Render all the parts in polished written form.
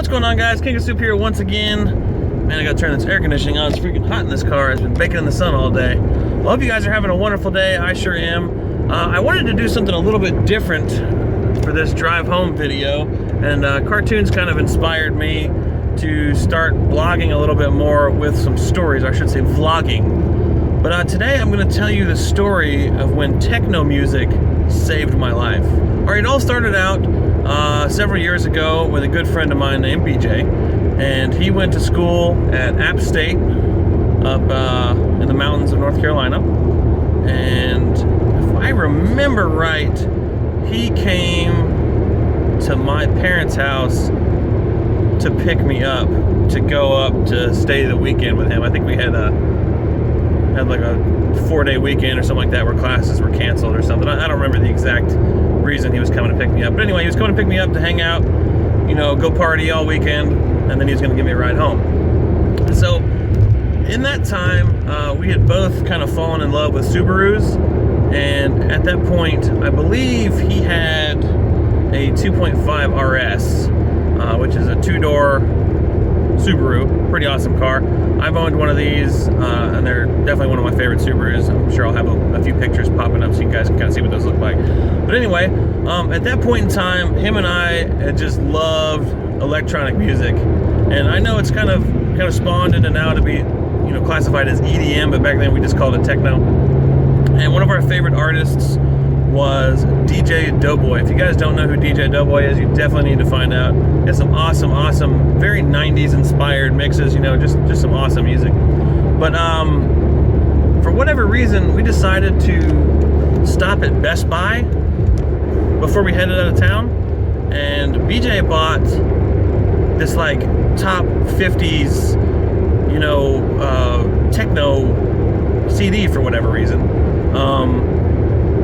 What's going on, guys? King of Soup here once again. Man, I gotta turn this air conditioning on. It's freaking hot in this car. It's been baking in the sun all day. Well, I hope you guys are having a wonderful day. I sure am. I wanted to do something a little bit different for this drive home video, and cartoons kind of inspired me to start blogging a little bit more with some stories, or I should say vlogging. But today I'm going to tell you the story of when techno music saved my life. Alright, it all started out several years ago with a good friend of mine named BJ, and he went to school at App State up in the mountains of North Carolina, and if I remember right, he came to my parents' house to pick me up to go up to stay the weekend with him. I think we had like a 4-day weekend or something like that where classes were canceled or something. I don't remember the exact reason he was coming to pick me up. But anyway, he was coming to pick me up to hang out, you know, go party all weekend, and then he was going to give me a ride home. So in that time, we had both kind of fallen in love with Subarus, and at that point, I believe he had a 2.5 RS, which is a 2-door Subaru. Pretty awesome car. I've owned one of these, and they're definitely one of my favorite Subarus. I'm sure I'll have a few pictures popping up so you guys can kind of see what those look like. But anyway, at that point in time, him and I had just loved electronic music, and I know it's kind of spawned into now to be, you know, classified as EDM, but back then we just called it techno. And one of our favorite artists was DJ Doughboy. If you guys don't know who DJ Doughboy is, you definitely need to find out. He has some awesome, very 90s inspired mixes, you know, just some awesome music. But for whatever reason, we decided to stop at Best Buy before we headed out of town, and BJ bought this like top 50s, you know, techno CD for whatever reason.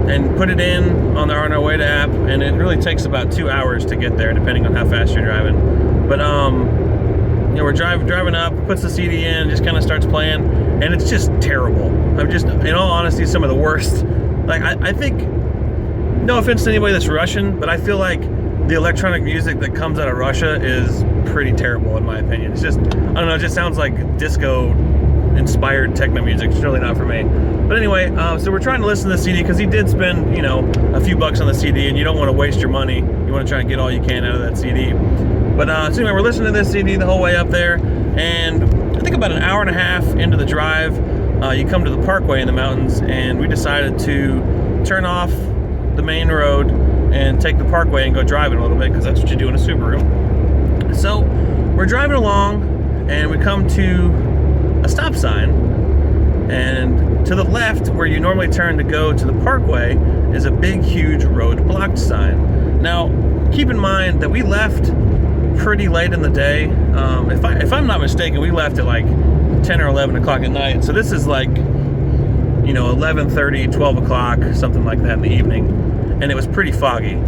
And put it in on our way to App, and it really takes about 2 hours to get there, depending on how fast you're driving. But you know, we're driving up, puts the CD in, just kind of starts playing, and it's just terrible. I'm just, in all honesty, some of the worst. Like I think, no offense to anybody that's Russian, but I feel like the electronic music that comes out of Russia is pretty terrible in my opinion. It's just, I don't know, it just sounds like disco inspired techno music. It's really not for me. But anyway, so we're trying to listen to the CD because he did spend, you know, a few bucks on the CD, and you don't want to waste your money. You want to try and get all you can out of that CD. But so anyway, we're listening to this CD the whole way up there, and I think about an hour and a half into the drive, you come to the parkway in the mountains, and we decided to turn off the main road and take the parkway and go driving a little bit, because that's what you do in a Subaru. So we're driving along, and we come to a stop sign, and to the left, where you normally turn to go to the parkway, is a big, huge road blocked sign. Now, keep in mind that we left pretty late in the day. If I'm not mistaken, we left at like 10 or 11 o'clock at night. So this is like, you know, 11:30, 12 o'clock, something like that in the evening. And it was pretty foggy.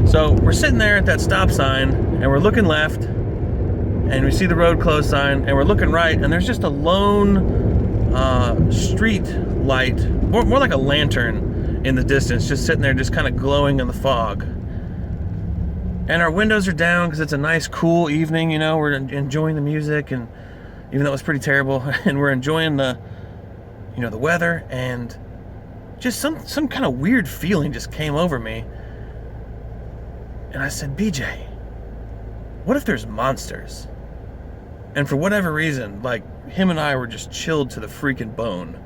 So we're sitting there at that stop sign, and we're looking left, and we see the road closed sign, and we're looking right, and there's just a lone street light, more like a lantern in the distance, just sitting there, just kind of glowing in the fog. And our windows are down because it's a nice cool evening, you know, we're enjoying the music, and even though it's pretty terrible, and we're enjoying the, you know, the weather, and just some kind of weird feeling just came over me. And I said, BJ, what if there's monsters? And for whatever reason, like, him and I were just chilled to the freaking bone.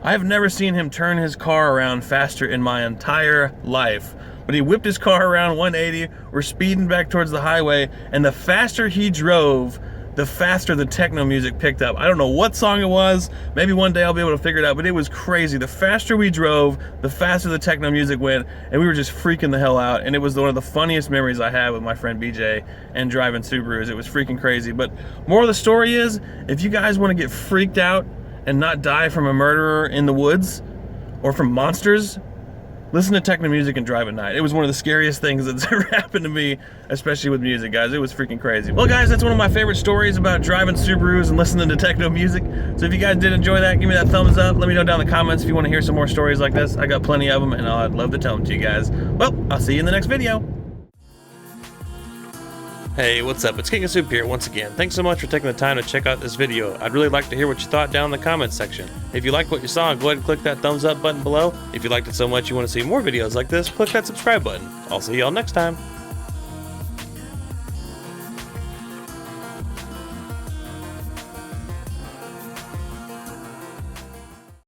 I've never seen him turn his car around faster in my entire life. But he whipped his car around 180, we're speeding back towards the highway, and the faster he drove, the faster the techno music picked up. I don't know what song it was. Maybe one day I'll be able to figure it out, but it was crazy. The faster we drove, the faster the techno music went, and we were just freaking the hell out. And it was one of the funniest memories I have with my friend BJ and driving Subarus. It was freaking crazy. But moral of the story is, if you guys want to get freaked out and not die from a murderer in the woods or from monsters, listen to techno music and drive at night. It was one of the scariest things that's ever happened to me, especially with music, guys. It was freaking crazy. Well, guys, that's one of my favorite stories about driving Subarus and listening to techno music. So if you guys did enjoy that, give me that thumbs up. Let me know down in the comments if you want to hear some more stories like this. I got plenty of them, and I'd love to tell them to you guys. Well, I'll see you in the next video. Hey, what's up? It's King of Soup here once again. Thanks so much for taking the time to check out this video. I'd really like to hear what you thought down in the comments section. If you liked what you saw, go ahead and click that thumbs up button below. If you liked it so much you want to see more videos like this, click that subscribe button. I'll see y'all next time.